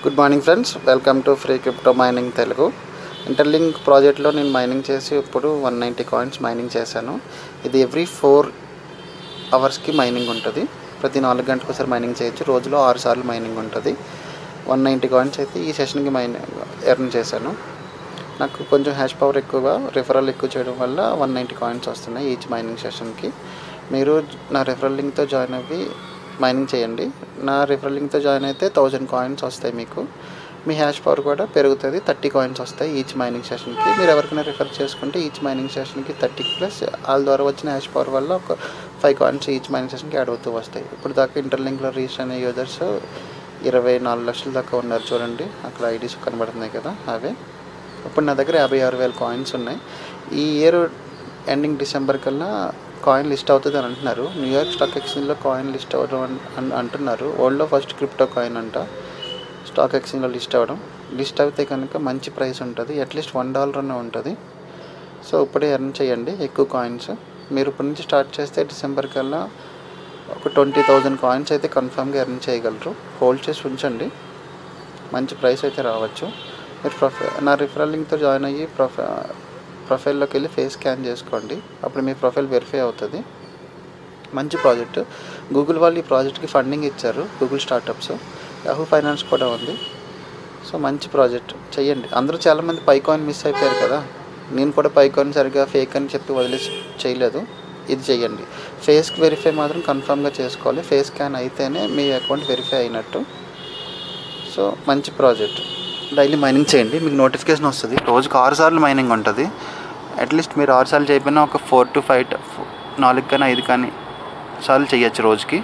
Good morning friends, welcome to free crypto mining Telugu. Interlink ప్రాజెక్ట్లో నేను mining చేసి ఇప్పుడు 190 కాయిన్స్ మైనింగ్ చేశాను. ఇది ఎవ్రీ 4 అవర్స్కి మైనింగ్ ఉంటుంది. ప్రతి 4 గంటలకు ఒకసారి మైనింగ్ చేయొచ్చు. రోజులో 6 సార్లు మైనింగ్ ఉంటుంది. 190 కాయిన్స్ అయితే ఈ సెషన్కి ఎర్న్ చేశాను. నాకు కొంచెం హ్యాష్ పవర్ ఎక్కువగా, రిఫరల్ ఎక్కువ చేయడం వల్ల 190 కాయిన్స్ వస్తున్నాయి ఈచ్ మైనింగ్ సెషన్కి. మీరు నా రిఫరల్ లింక్తో జాయిన్ అవ్వి మైనింగ్ చేయండి. నా రిఫరల్ లింక్తో జాయిన్ అయితే 1000 కాయిన్స్ వస్తాయి మీకు. మీ హ్యాష్ పవర్ కూడా పెరుగుతుంది, 30 కాయిన్స్ వస్తాయి ఈచ్ మైనింగ్ సెషన్కి. మీరు ఎవరికైనా రిఫర్ చేసుకుంటే ఈచ్ మైనింగ్ సెషన్కి 30 ప్లస్ వాళ్ళ ద్వారా వచ్చిన హ్యాష్ పవర్ వల్ల ఒక 5 కాయిన్స్ ఈచ్ మైనింగ్ సెషన్కి యాడ్ అవుతూ వస్తాయి. ఇప్పుడు దాకా ఇంటర్లింక్లో రిజిస్టర్ అయిన యూజర్స్ 24 లక్షల దాకా ఉన్నారు. చూడండి అక్కడ ఐడీస్ కనబడుతున్నాయి కదా, అవే. ఇప్పుడు నా దగ్గర 56,000 కాయిన్స్ ఉన్నాయి. ఈ ఇయర్ ఎండింగ్ డిసెంబర్ కల్లా కాయిన్ లిస్ట్ అవుతుంది అని అంటున్నారు. న్యూయార్క్ స్టాక్ ఎక్స్చేంజ్లో కాయిన్ లిస్ట్ అవ్వడం అంటున్నారు. వరల్డ్లో ఫస్ట్ క్రిప్టో కాయిన్ అంట స్టాక్ ఎక్స్చేంజ్లో లిస్ట్ అయితే కనుక మంచి ప్రైస్ ఉంటుంది. అట్లీస్ట్ $1 అనే ఉంటుంది. సో ఇప్పుడే ఎర్న్ చేయండి ఎక్కువ కాయిన్స్. మీరు ఇప్పటి నుంచి స్టార్ట్ చేస్తే డిసెంబర్ కల్లా ఒక 20,000 కాయిన్స్ అయితే కన్ఫామ్గా ఎర్న్ చేయగలరు. హోల్డ్ చేసి ఉంచండి, మంచి ప్రైస్ అయితే రావచ్చు. మీరు నా రిఫరల్ లింక్తో జాయిన్ అయ్యి ప్రొఫైల్లోకి వెళ్ళి ఫేస్ స్కాన్ చేసుకోండి. అప్పుడు మీ ప్రొఫైల్ వెరిఫై అవుతుంది. మంచి ప్రాజెక్ట్. గూగుల్ వాళ్ళు ఈ ప్రాజెక్ట్కి ఫండింగ్ ఇచ్చారు, గూగుల్ స్టార్టప్స్. యాహూ ఫైనాన్స్ కూడా ఉంది. సో మంచి ప్రాజెక్ట్ చేయండి. అందరూ చాలామంది పైకాయిన్ మిస్ అయిపోయారు కదా. నేను కూడా పైకాయిన్ సరిగ్గా ఫేక్ అని చెప్పి వదిలేసి చేయలేదు. ఇది చేయండి. ఫేస్కి వెరిఫై మాత్రం కన్ఫామ్గా చేసుకోవాలి. ఫేస్ స్కాన్ అయితేనే మీ అకౌంట్ వెరిఫై అయినట్టు. సో మంచి ప్రాజెక్ట్. డైలీ మైనింగ్ చేయండి, మీకు నోటిఫికేషన్ వస్తుంది. రోజుకి 6 సార్లు మైనింగ్ ఉంటుంది. అట్లీస్ట్ మీరు 6 సార్లు చేయకపోయినా ఒక 4 to 5 4 కానీ 5 కానీ సార్లు చేయొచ్చు రోజుకి.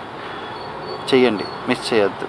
చెయ్యండి, మిస్ చేయొద్దు.